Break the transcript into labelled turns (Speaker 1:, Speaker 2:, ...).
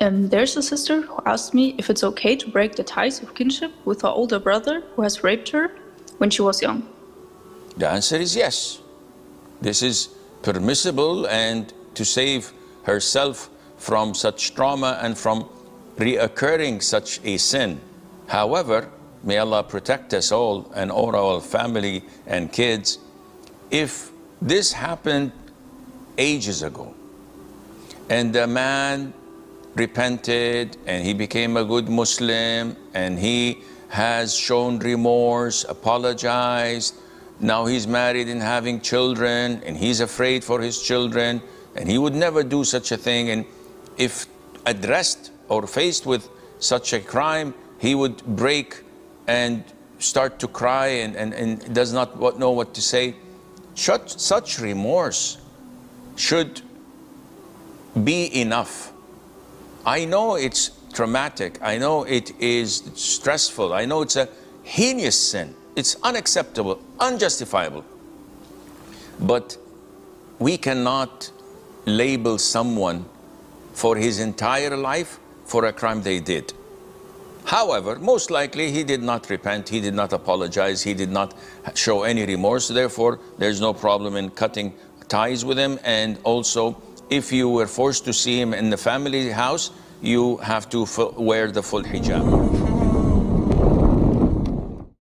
Speaker 1: There's a sister who asked me if it's okay to break the ties of kinship with her older brother who has raped her when she was young.
Speaker 2: The answer is yes. This is permissible, and to save herself from such trauma and from reoccurring such a sin. However, may Allah protect us all and all our family and kids. If this happened ages ago and the man repented and he became a good Muslim and he has shown remorse, apologized, now he's married and having children and he's afraid for his children and he would never do such a thing, and if addressed or faced with such a crime, he would break and start to cry and does not know what to say. Such remorse should be enough. I know it's traumatic, I know it is stressful, I know it's a heinous sin, it's unacceptable, unjustifiable. But we cannot label someone for his entire life for a crime they did. However, most likely he did not repent, he did not apologize, he did not show any remorse. Therefore, there's no problem in cutting ties with him. And also, if you were forced to see him in the family house, you have to wear the full hijab.